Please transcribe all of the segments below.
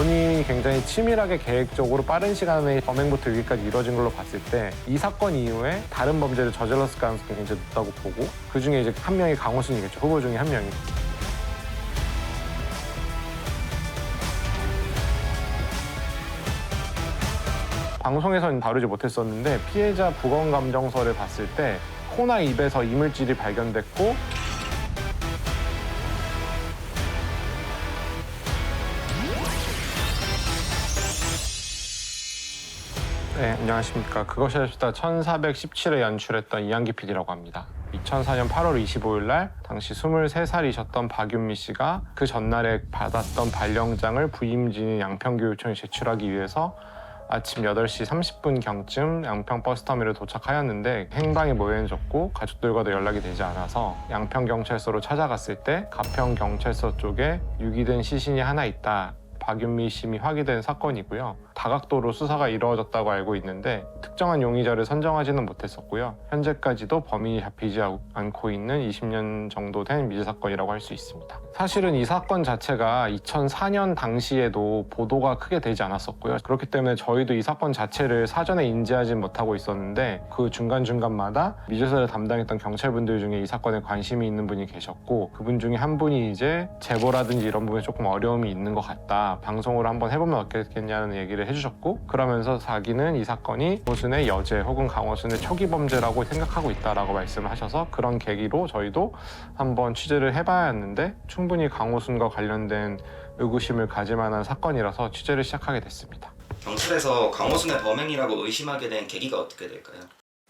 본인이 굉장히 치밀하게 계획적으로 빠른 시간에 범행부터 유기까지 이루어진 걸로 봤을 때 이 사건 이후에 다른 범죄를 저질렀을 가능성이 굉장히 높다고 보고 그중에 이제 한 명이 강호순이겠죠. 후보 중에 한 명이. 방송에서는 다루지 못했었는데 피해자 부검감정서를 봤을 때 코나 입에서 이물질이 발견됐고 네, 안녕하십니까. 그것이 알려주다 1417회 연출했던 이한기 PD라고 합니다. 2004년 8월 25일 날 당시 23살이셨던 박윤미 씨가 그 전날에 받았던 발령장을 부임진인 양평교육청에 제출하기 위해서 아침 8시 30분경쯤 양평 버스터미널에 도착하였는데 행방이 모호해졌고 가족들과도 연락이 되지 않아서 양평경찰서로 찾아갔을 때 가평경찰서 쪽에 유기된 시신이 하나 있다. 박윤미 씨이 확인된 사건이고요. 다각도로 수사가 이루어졌다고 알고 있는데 특정한 용의자를 선정하지는 못했었고요. 현재까지도 범인이 잡히지 않고 있는 20년 정도 된 미제 사건이라고 할 수 있습니다. 사실은 이 사건 자체가 2004년 당시에도 보도가 크게 되지 않았었고요. 그렇기 때문에 저희도 이 사건 자체를 사전에 인지하지 못하고 있었는데 그 중간중간마다 미제사를 담당했던 경찰분들 중에 이 사건에 관심이 있는 분이 계셨고 그분 중에 한 분이 이제 제보라든지 이런 부분에 조금 어려움이 있는 것 같다. 방송으로 한번 해보면 어떻겠냐는 얘기를 해주셨고 그러면서 자기는 이 사건이 강호순의 여죄 혹은 강호순의 초기 범죄라고 생각하고 있다라고 말씀을 하셔서 그런 계기로 저희도 한번 취재를 해봐야 했는데 충분히 강호순과 관련된 의구심을 가질 만한 사건이라서 취재를 시작하게 됐습니다. 경찰에서 강호순의 범행이라고 의심하게 된 계기가 어떻게 될까요?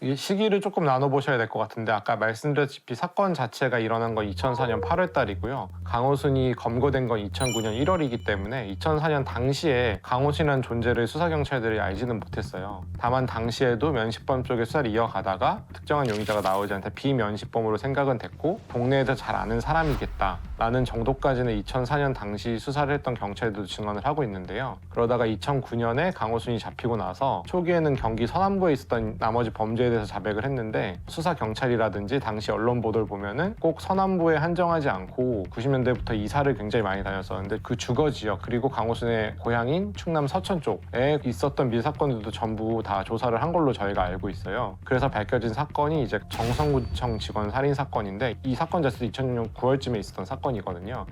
이 시기를 조금 나눠보셔야 될 것 같은데 아까 말씀드렸다시피 사건 자체가 일어난 건 2004년 8월 달이고요. 강호순이 검거된 건 2009년 1월이기 때문에 2004년 당시에 강호순이라는 존재를 수사경찰들이 알지는 못했어요. 다만 당시에도 면식범 쪽에 수사를 이어가다가 특정한 용의자가 나오지 않다 비면식범으로 생각은 됐고 동네에서 잘 아는 사람이겠다라는 정도까지는 2004년 당시 수사를 했던 경찰들도 증언을 하고 있는데요. 그러다가 2009년에 강호순이 잡히고 나서 초기에는 경기 서남부에 있었던 나머지 범죄에 대해서 자백을 했는데 수사 경찰이라든지 당시 언론 보도를 보면은 꼭 서남부에 한정하지 않고 90년대부터 이사를 굉장히 많이 다녔었는데 그 주거 지역 그리고 강호순의 고향인 충남 서천 쪽에 있었던 미제 사건들도 전부 다 조사를 한 걸로 저희가 알고 있어요. 그래서 밝혀진 사건이 이제 정성구청 직원 살인 사건인데 이 사건 자체도 2006년 9월쯤에 있었던 사건이거든요.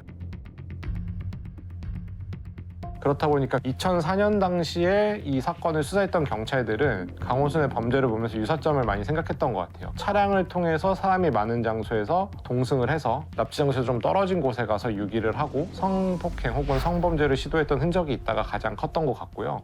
그렇다 보니까 2004년 당시에 이 사건을 수사했던 경찰들은 강호순의 범죄를 보면서 유사점을 많이 생각했던 것 같아요. 차량을 통해서 사람이 많은 장소에서 동승을 해서 납치 장소에서 좀 떨어진 곳에 가서 유기를 하고 성폭행 혹은 성범죄를 시도했던 흔적이 있다가 가장 컸던 것 같고요.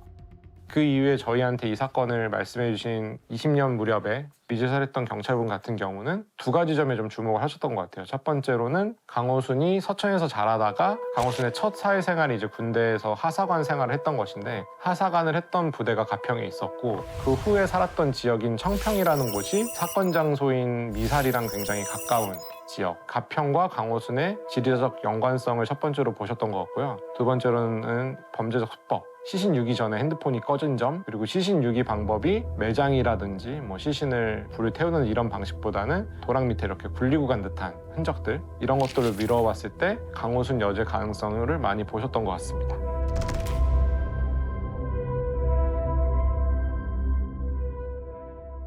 그 이후에 저희한테 이 사건을 말씀해 주신 20년 무렵에 미제사를 했던 경찰분 같은 경우는 두 가지 점에 좀 주목을 하셨던 것 같아요. 첫 번째로는 강호순이 서천에서 자라다가 강호순의 첫 사회생활이 이제 군대에서 하사관 생활을 했던 것인데 하사관을 했던 부대가 가평에 있었고 그 후에 살았던 지역인 청평이라는 곳이 사건 장소인 미살이랑 굉장히 가까운 지역, 가평과 강호순의 지리적 연관성을 첫 번째로 보셨던 것 같고요. 두 번째로는 범죄적 수법, 시신 유기 전에 핸드폰이 꺼진 점, 그리고 시신 유기 방법이 매장이라든지 뭐 시신을 불을 태우는 이런 방식보다는 도랑 밑에 이렇게 굴리고 간 듯한 흔적들 이런 것들을 미뤄봤을 때 강호순 여죄 가능성을 많이 보셨던 것 같습니다.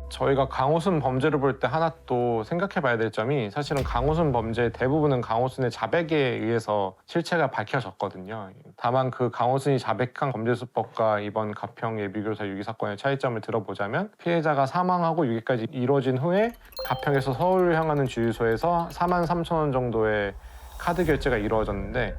저희가 강호순 범죄를 볼 때 하나 또 생각해 봐야 될 점이 사실은 강호순 범죄의 대부분은 강호순의 자백에 의해서 실체가 밝혀졌거든요. 다만 그 강호순이 자백한 범죄수법과 이번 가평 예비교사 유기 사건의 차이점을 들어보자면 피해자가 사망하고 유기까지 이루어진 후에 가평에서 서울을 향하는 주유소에서 43,000원 정도의 카드 결제가 이루어졌는데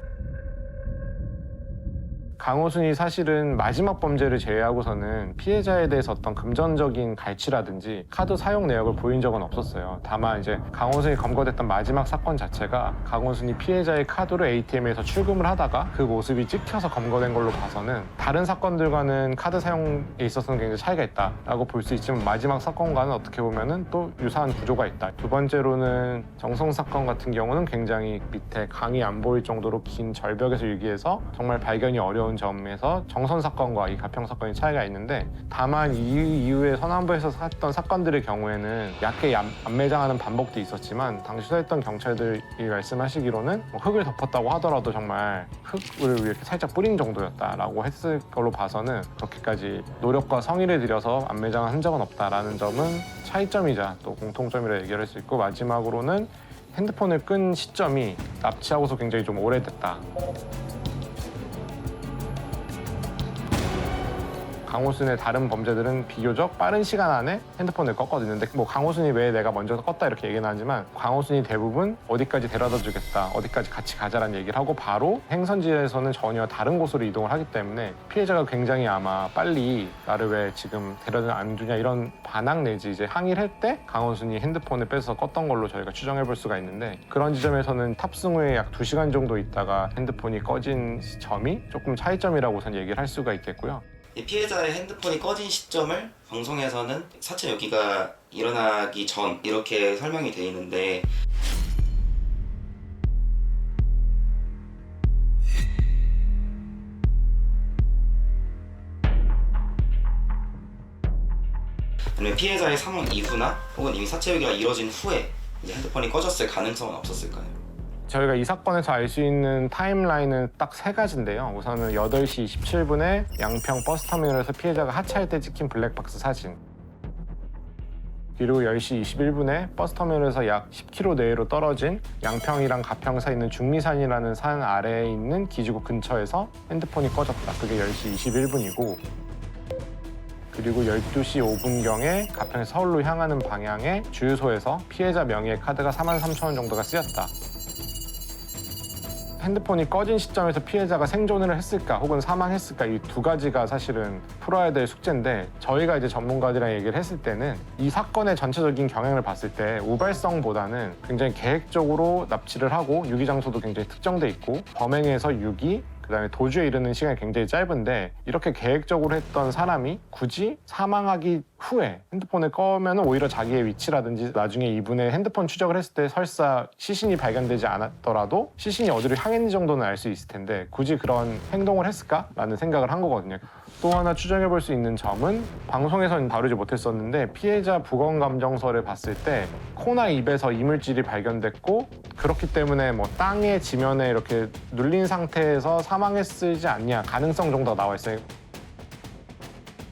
강호순이 사실은 마지막 범죄를 제외하고서는 피해자에 대해서 어떤 금전적인 갈취라든지 카드 사용 내역을 보인 적은 없었어요. 다만 이제 강호순이 검거됐던 마지막 사건 자체가 강호순이 피해자의 카드로 ATM에서 출금을 하다가 그 모습이 찍혀서 검거된 걸로 봐서는 다른 사건들과는 카드 사용에 있어서는 굉장히 차이가 있다라고 볼 수 있지만 마지막 사건과는 어떻게 보면은 또 유사한 구조가 있다. 두 번째로는 정성 사건 같은 경우는 굉장히 밑에 강이 안 보일 정도로 긴 절벽에서 유기해서 정말 발견이 어려운 나온 점에서 정선 사건과 이 가평 사건의 차이가 있는데, 다만 이 이후에 서남부에서 했던 사건들의 경우에는 약게 안매장하는 반복도 있었지만 당시 수사했던 경찰들이 말씀하시기로는 뭐 흙을 덮었다고 하더라도 정말 흙을 이렇게 살짝 뿌린 정도였다라고 했을 걸로 봐서는 그렇게까지 노력과 성의를 들여서 안매장한 흔적은 없다라는 점은 차이점이자 또 공통점이라 얘기할 수 있고, 마지막으로는 핸드폰을 끈 시점이 납치하고서 굉장히 좀 오래됐다. 강호순의 다른 범죄들은 비교적 빠른 시간 안에 핸드폰을 껐거든요. 근데 뭐 강호순이 왜 내가 먼저 껐다 이렇게 얘기는 하지만, 강호순이 대부분 어디까지 데려다 주겠다, 어디까지 같이 가자라는 얘기를 하고 바로 행선지에서는 전혀 다른 곳으로 이동을 하기 때문에 피해자가 굉장히 아마 빨리 나를 왜 지금 데려다 안 주냐 이런 반항 내지 이제 항의를 할 때 강호순이 핸드폰을 뺏어서 껐던 걸로 저희가 추정해 볼 수가 있는데, 그런 지점에서는 탑승 후에 약 2시간 정도 있다가 핸드폰이 꺼진 점이 조금 차이점이라고 우선 얘기를 할 수가 있겠고요. 이 피해자의 핸드폰이 꺼진 시점을 방송에서는 사체 유기가 일어나기 전 이렇게 설명이 돼 있는데, 그러면 피해자의 사망 이후나 혹은 이미 사체 유기가 이루어진 후에 이제 핸드폰이 꺼졌을 가능성은 없었을까요? 저희가 이 사건에서 알 수 있는 타임라인은 딱 3가지인데요. 우선은 8시 27분에 양평 버스터미널에서 피해자가 하차할 때 찍힌 블랙박스 사진, 그리고 10시 21분에 버스터미널에서 약 10km 내외로 떨어진 양평이랑 가평 사이에 있는 중리산이라는 산 아래에 있는 기지국 근처에서 핸드폰이 꺼졌다. 그게 10시 21분이고, 그리고 12시 5분경에 가평에서 서울로 향하는 방향의 주유소에서 피해자 명의의 카드가 43,000원 정도가 쓰였다. 핸드폰이 꺼진 시점에서 피해자가 생존을 했을까 혹은 사망했을까, 이 2가지가 사실은 풀어야 될 숙제인데, 저희가 이제 전문가들이랑 얘기를 했을 때는 이 사건의 전체적인 경향을 봤을 때 우발성보다는 굉장히 계획적으로 납치를 하고 유기 장소도 굉장히 특정돼 있고 범행에서 유기, 그다음에 도주에 이르는 시간이 굉장히 짧은데, 이렇게 계획적으로 했던 사람이 굳이 사망하기 후에 핸드폰을 꺼면 오히려 자기의 위치라든지 나중에 이분의 핸드폰 추적을 했을 때 설사 시신이 발견되지 않았더라도 시신이 어디로 향했는지 정도는 알 수 있을 텐데 굳이 그런 행동을 했을까라는 생각을 한 거거든요. 또 하나 추정해 볼 수 있는 점은 방송에서는 다루지 못했었는데, 피해자 부검감정서를 봤을 때 코나 입에서 이물질이 발견됐고, 그렇기 때문에 뭐 땅에 지면에 이렇게 눌린 상태에서 사망했지 않냐 가능성 정도가 나와 있어요.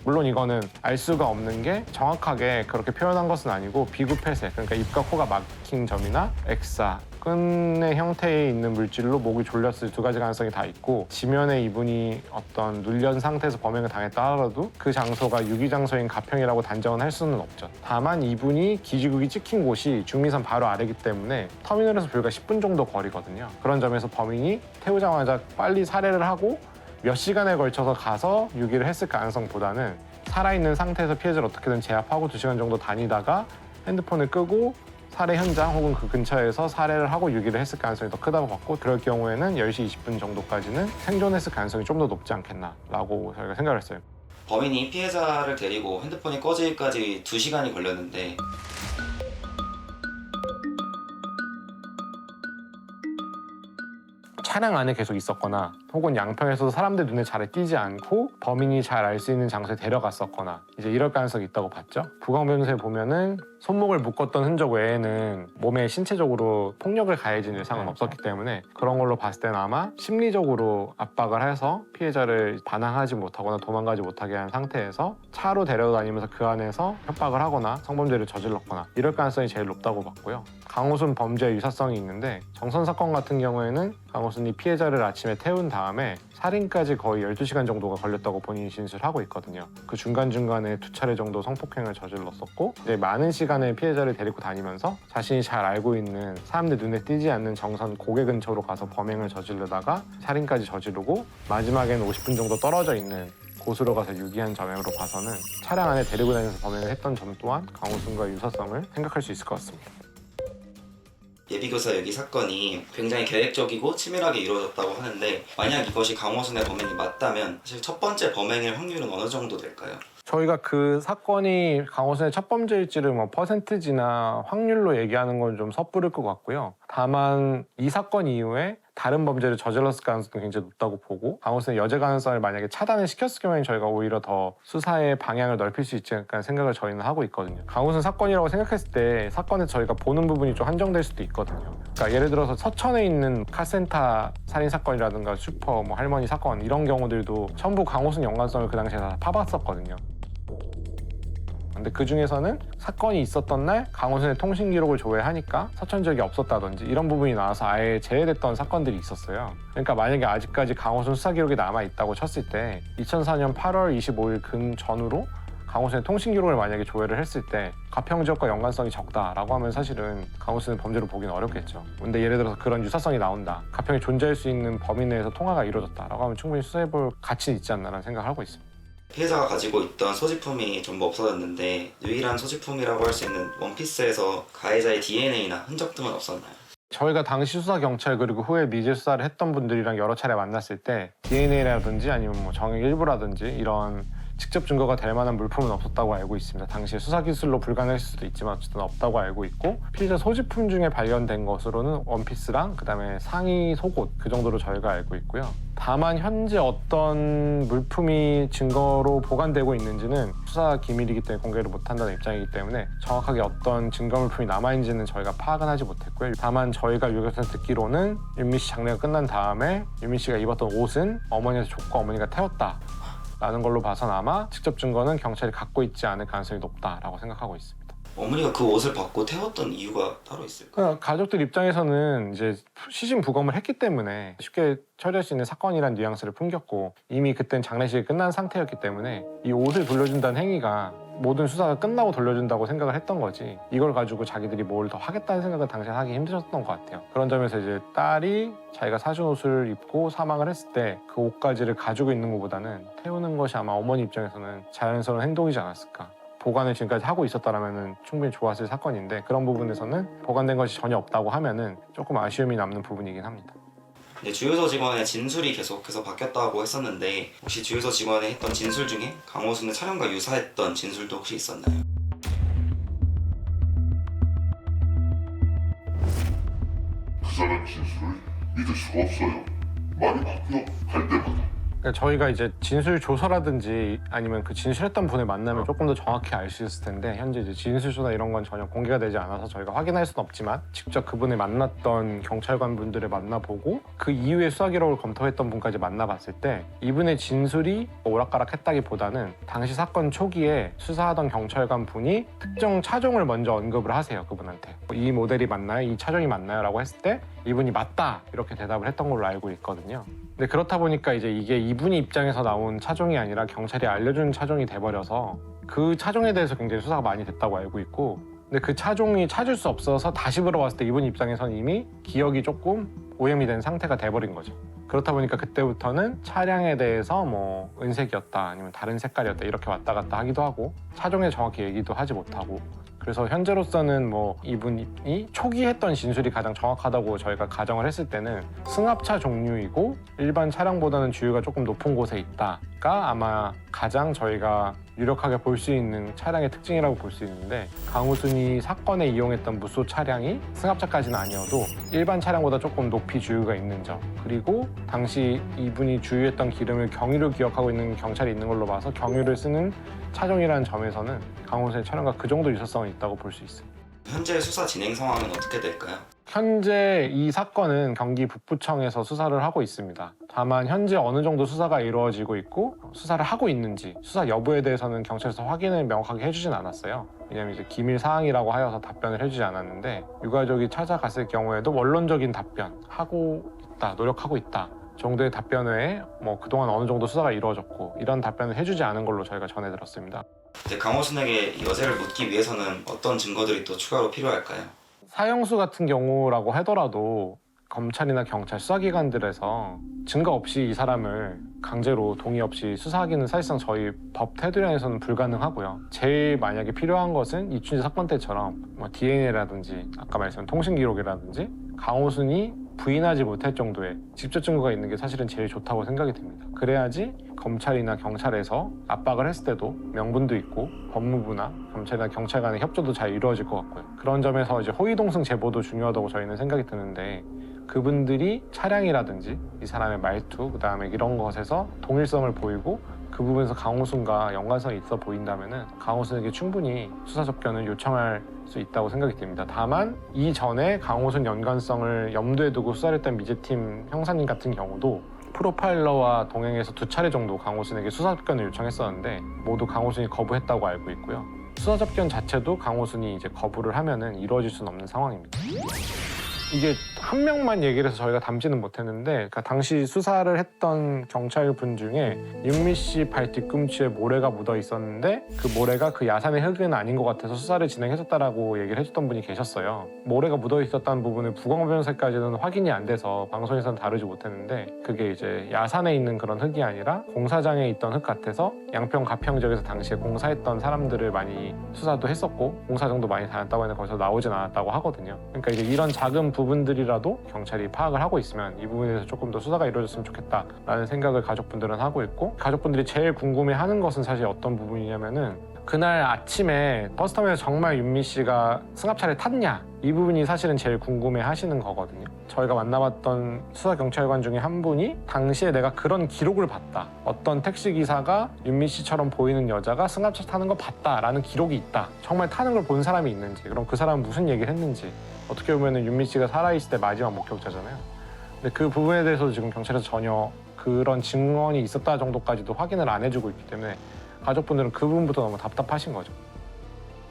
물론 이거는 알 수가 없는 게 정확하게 그렇게 표현한 것은 아니고 비구폐색, 그러니까 입과 코가 막힌 점이나 엑사, 끈의 형태에 있는 물질로 목이 졸렸을 2가지 가능성이 다 있고, 지면에 이분이 어떤 눌린 상태에서 범행을 당했다 하더라도 그 장소가 유기 장소인 가평이라고 단정은 할 수는 없죠. 다만 이분이 기지국이 찍힌 곳이 중리산 바로 아래이기 때문에 터미널에서 불과 10분 정도 거리거든요. 그런 점에서 범인이 태우자마자 빨리 살해를 하고 몇 시간에 걸쳐서 가서 유기를 했을 가능성보다는 살아있는 상태에서 피해자를 어떻게든 제압하고 2시간 정도 다니다가 핸드폰을 끄고 살해 현장 혹은 그 근처에서 살해를 하고 유기를 했을 가능성이 더 크다고 봤고, 그럴 경우에는 10시 20분 정도까지는 생존했을 가능성이 좀 더 높지 않겠나라고 저희가 생각을 했어요. 범인이 피해자를 데리고 핸드폰이 꺼지기까지 2시간이 걸렸는데, 차량 안에 계속 있었거나 혹은 양평에서도 사람들 눈에 잘 띄지 않고 범인이 잘 알 수 있는 장소에 데려갔었거나 이제 이럴 가능성이 있다고 봤죠. 부검변호사에 보면은 손목을 묶었던 흔적 외에는 몸에 신체적으로 폭력을 가해진 일상은 없었기 때문에 그런 걸로 봤을 때는 아마 심리적으로 압박을 해서 피해자를 반항하지 못하거나 도망가지 못하게 한 상태에서 차로 데려다니면서 그 안에서 협박을 하거나 성범죄를 저질렀거나 이럴 가능성이 제일 높다고 봤고요. 강호순 범죄의 유사성이 있는데, 정선 사건 같은 경우에는 강호순이 피해자를 아침에 태운 다음에 살인까지 거의 12시간 정도가 걸렸다고 본인이 진술하고 있거든요. 그 중간중간에 2차례 정도 성폭행을 저질렀었고, 이제 많은 시간을 피해자를 데리고 다니면서 자신이 잘 알고 있는 사람들 눈에 띄지 않는 정선 고개 근처로 가서 범행을 저지르다가 살인까지 저지르고, 마지막에는 50분 정도 떨어져 있는 곳으로 가서 유기한 점으로 봐서는 차량 안에 데리고 다니면서 범행을 했던 점 또한 강호순과 유사성을 생각할 수 있을 것 같습니다. 예비교사 유기 사건이 굉장히 계획적이고 치밀하게 이루어졌다고 하는데, 만약 이것이 강호순의 범행이 맞다면 사실 첫 번째 범행일 확률은 어느 정도 될까요? 저희가 그 사건이 강호순의 첫 범죄일지를 뭐 퍼센트지나 확률로 얘기하는 건 좀 섣부를 것 같고요. 다만 이 사건 이후에 다른 범죄를 저질렀을 가능성도 굉장히 높다고 보고 강호순의 여죄 가능성을 만약에 차단을 시켰을 경우에는 저희가 오히려 더 수사의 방향을 넓힐 수 있지 않을까 생각을 저희는 하고 있거든요. 강호순 사건이라고 생각했을 때 사건에서 저희가 보는 부분이 좀 한정될 수도 있거든요. 그러니까 예를 들어서 서천에 있는 카센터 살인 사건이라든가 슈퍼 뭐 할머니 사건 이런 경우들도 전부 강호순 연관성을 그 당시에 다 파봤었거든요. 근데 그 중에서는 사건이 있었던 날 강호순의 통신 기록을 조회하니까 서천 지역이 없었다든지 이런 부분이 나와서 아예 제외됐던 사건들이 있었어요. 그러니까 만약에 아직까지 강호순 수사 기록이 남아 있다고 쳤을 때 2004년 8월 25일 근 전후로 강호순의 통신 기록을 만약에 조회를 했을 때 가평 지역과 연관성이 적다라고 하면 사실은 강호순의 범죄로 보기는 어렵겠죠. 근데 예를 들어서 그런 유사성이 나온다. 가평이 존재할 수 있는 범위 내에서 통화가 이루어졌다라고 하면 충분히 수사해볼 가치는 있지 않나라는 생각을 하고 있습니다. 피해자가 가지고 있던 소지품이 전부 없어졌는데 유일한 소지품이라고 할 수 있는 원피스에서 가해자의 DNA나 흔적 등은 없었나요? 저희가 당시 수사 경찰 그리고 후에 미제 수사를 했던 분들이랑 여러 차례 만났을 때 DNA라든지 아니면 뭐 정액 일부라든지 이런 직접 증거가 될 만한 물품은 없었다고 알고 있습니다. 당시 수사 기술로 불가능할 수도 있지만 어쨌든 없다고 알고 있고 피해자 소지품 중에 발견된 것으로는 원피스랑 그다음에 상의 속옷 그 정도로 저희가 알고 있고요. 다만 현재 어떤 물품이 증거로 보관되고 있는지는 수사 기밀이기 때문에 공개를 못한다는 입장이기 때문에 정확하게 어떤 증거 물품이 남아있는지는 저희가 파악은 하지 못했고요. 다만 저희가 유격에서 듣기로는 윤미 씨 장례가 끝난 다음에 윤미 씨가 입었던 옷은 어머니한테 줬고 어머니가 태웠다 라는 걸로 봐선 아마 직접 증거는 경찰이 갖고 있지 않을 가능성이 높다라고 생각하고 있습니다. 어머니가 그 옷을 받고 태웠던 이유가 따로 있을까요? 그러니까 가족들 입장에서는 이제 시신 부검을 했기 때문에 쉽게 처리할 수 있는 사건이란 뉘앙스를 풍겼고 이미 그땐 장례식이 끝난 상태였기 때문에 이 옷을 돌려준다는 행위가 모든 수사가 끝나고 돌려준다고 생각을 했던 거지 이걸 가지고 자기들이 뭘 더 하겠다는 생각을 당시에 하기 힘들었던 것 같아요. 그런 점에서 이제 딸이 자기가 사준 옷을 입고 사망을 했을 때 그 옷가지를 가지고 있는 것보다는 태우는 것이 아마 어머니 입장에서는 자연스러운 행동이지 않았을까. 보관을 지금까지 하고 있었다라면 충분히 좋았을 사건인데 그런 부분에서는 보관된 것이 전혀 없다고 하면은 조금 아쉬움이 남는 부분이긴 합니다. 네, 주유소 직원의 진술이 계속해서 바뀌었다고 했었는데 혹시 주유소 직원이 했던 진술 중에 강호순의 촬영과 유사했던 진술도 혹시 있었나요? 그 사람 진술을 믿을 수가 없어요. 말이 바뀌어 갈 때마다. 그러니까 저희가 이제 진술 조서라든지 아니면 그 진술했던 분을 만나면 조금 더 정확히 알 수 있을 텐데 현재 이제 진술서나 이런 건 전혀 공개가 되지 않아서 저희가 확인할 수는 없지만 직접 그분을 만났던 경찰관 분들을 만나보고 그 이후에 수사 기록을 검토했던 분까지 만나봤을 때 이분의 진술이 오락가락했다기보다는 당시 사건 초기에 수사하던 경찰관 분이 특정 차종을 먼저 언급을 하세요. 그분한테 이 모델이 맞나요? 이 차종이 맞나요? 라고 했을 때 이분이 맞다 이렇게 대답을 했던 걸로 알고 있거든요. 근데 그렇다 보니까 이제 이게 이분이 입장에서 나온 차종이 아니라 경찰이 알려준 차종이 돼버려서 그 차종에 대해서 굉장히 수사가 많이 됐다고 알고 있고 근데 그 차종이 찾을 수 없어서 다시 물어봤을 때 이분 입장에서는 이미 기억이 조금 오염이 된 상태가 돼버린 거죠. 그렇다 보니까 그때부터는 차량에 대해서 뭐 은색이었다 아니면 다른 색깔이었다 이렇게 왔다 갔다 하기도 하고 차종에 정확히 얘기도 하지 못하고 그래서 현재로서는 뭐 이분이 초기 했던 진술이 가장 정확하다고 저희가 가정을 했을 때는 승합차 종류이고 일반 차량보다는 주유가 조금 높은 곳에 있다가 아마 가장 저희가 유력하게 볼 수 있는 차량의 특징이라고 볼 수 있는데 강호순이 사건에 이용했던 무소 차량이 승합차까지는 아니어도 일반 차량보다 조금 높이 주유가 있는 점 그리고 당시 이분이 주유했던 기름을 경유를 기억하고 있는 경찰이 있는 걸로 봐서 경유를 쓰는 차종이라는 점에서는 강호순의 차량과 그 정도 유사성이 있다고 볼 수 있습니다. 현재 수사 진행 상황은 어떻게 될까요? 현재 이 사건은 경기 북부청에서 수사를 하고 있습니다. 다만 현재 어느 정도 수사가 이루어지고 있고 수사를 하고 있는지 수사 여부에 대해서는 경찰에서 확인을 명확하게 해주진 않았어요. 왜냐하면 이제 기밀 사항이라고 하여서 답변을 해주지 않았는데 유가족이 찾아갔을 경우에도 원론적인 답변 하고 있다, 노력하고 있다 정도의 답변 외에 뭐 그동안 어느 정도 수사가 이루어졌고 이런 답변을 해주지 않은 걸로 저희가 전해 들었습니다. 이제 강호순에게 여죄를 묻기 위해서는 어떤 증거들이 또 추가로 필요할까요? 사형수 같은 경우라고 하더라도 검찰이나 경찰 수사기관들에서 증거 없이 이 사람을 강제로 동의 없이 수사하기는 사실상 저희 법 테두리에서는 불가능하고요. 제일 만약에 필요한 것은 이춘재 사건 때처럼 뭐 DNA라든지 아까 말씀드린 통신 기록이라든지 강호순이 부인하지 못할 정도의 직접 증거가 있는 게 사실은 제일 좋다고 생각이 듭니다. 그래야지 검찰이나 경찰에서 압박을 했을 때도 명분도 있고 법무부나 검찰이나 경찰 간의 협조도 잘 이루어질 것 같고요. 그런 점에서 이제 호위동승 제보도 중요하다고 저희는 생각이 드는데 그분들이 차량이라든지 이 사람의 말투 그다음에 이런 것에서 동일성을 보이고 그 부분에서 강호순과 연관성이 있어 보인다면은 강호순에게 충분히 수사 접견을 요청할 수 있다고 생각이 듭니다. 다만 이전에 강호순 연관성을 염두에 두고 수사를 했던 미제팀 형사님 같은 경우도 프로파일러와 동행해서 2차례 정도 강호순에게 수사 접견을 요청했었는데 모두 강호순이 거부했다고 알고 있고요. 수사 접견 자체도 강호순이 이제 거부를 하면은 이루어질 수는 없는 상황입니다. 이게 한 명만 얘기를 해서 저희가 담지는 못했는데 그러니까 당시 수사를 했던 경찰분 중에 윤미 씨 발 뒤꿈치에 모래가 묻어 있었는데 그 모래가 그 야산의 흙은 아닌 것 같아서 수사를 진행했었다라고 얘기를 해줬던 분이 계셨어요. 모래가 묻어 있었다는 부분을 부광 변호사까지는 확인이 안 돼서 방송에서는 다루지 못했는데 그게 이제 야산에 있는 그런 흙이 아니라 공사장에 있던 흙 같아서 양평 가평 지역에서 당시에 공사했던 사람들을 많이 수사도 했었고 공사장도 많이 다녔다고 했는데 거기서 나오진 않았다고 하거든요. 그러니까 이제 이런 작은 부분들이라도 경찰이 파악을 하고 있으면 이 부분에 대해서 조금 더 수사가 이루어졌으면 좋겠다라는 생각을 가족분들은 하고 있고 가족분들이 제일 궁금해하는 것은 사실 어떤 부분이냐면은 그날 아침에 버스터미널에서 정말 윤미 씨가 승합차를 탔냐 이 부분이 사실은 제일 궁금해 하시는 거거든요. 저희가 만나봤던 수사경찰관 중에 한 분이 당시에 내가 그런 기록을 봤다. 어떤 택시기사가 윤미 씨처럼 보이는 여자가 승합차 타는 거 봤다라는 기록이 있다. 정말 타는 걸 본 사람이 있는지 그럼 그 사람은 무슨 얘기를 했는지 어떻게 보면 윤미 씨가 살아있을 때 마지막 목격자잖아요. 근데 그 부분에 대해서도 지금 경찰에서 전혀 그런 증언이 있었다 정도까지도 확인을 안 해주고 있기 때문에 가족분들은 그 부분부터 너무 답답하신 거죠.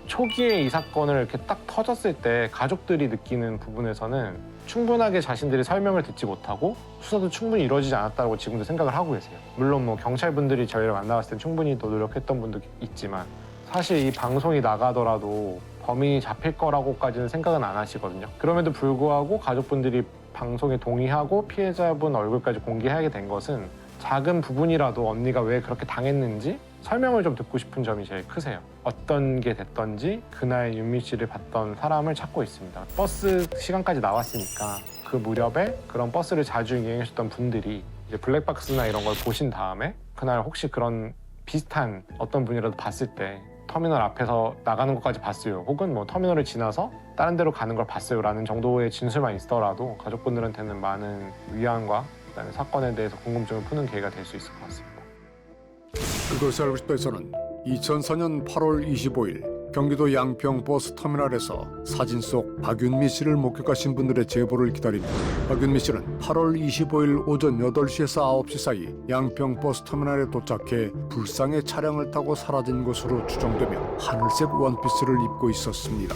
초기에 이 사건을 이렇게 딱 터졌을 때 가족들이 느끼는 부분에서는 충분하게 자신들이 설명을 듣지 못하고 수사도 충분히 이루어지지 않았다고 지금도 생각을 하고 계세요. 물론 뭐 경찰분들이 저희를 만나봤을 땐 충분히 더 노력했던 분도 있지만 사실 이 방송이 나가더라도 범인이 잡힐 거라고까지는 생각은 안 하시거든요. 그럼에도 불구하고 가족분들이 방송에 동의하고 피해자분 얼굴까지 공개하게 된 것은 작은 부분이라도 언니가 왜 그렇게 당했는지 설명을 좀 듣고 싶은 점이 제일 크세요. 어떤 게 됐던지 그날 윤미 씨를 봤던 사람을 찾고 있습니다. 버스 시간까지 나왔으니까 그 무렵에 그런 버스를 자주 이용하셨던 분들이 이제 블랙박스나 이런 걸 보신 다음에 그날 혹시 그런 비슷한 어떤 분이라도 봤을 때 터미널 앞에서 나가는 것까지 봤어요. 혹은 뭐 터미널을 지나서 다른 데로 가는 걸 봤어요. 라는 정도의 진술만 있더라도 가족분들한테는 많은 위안과 그다음에 사건에 대해서 궁금증을 푸는 계기가 될 수 있을 것 같습니다. 그것을 알고 싶다에서는 2004년 8월 25일 경기도 양평 버스터미널에서 사진 속 박윤미 씨를 목격하신 분들의 제보를 기다리며 박윤미 씨는 8월 25일 오전 8시에서 9시 사이 양평 버스터미널에 도착해 불상의 차량을 타고 사라진 것으로 추정되며 하늘색 원피스를 입고 있었습니다.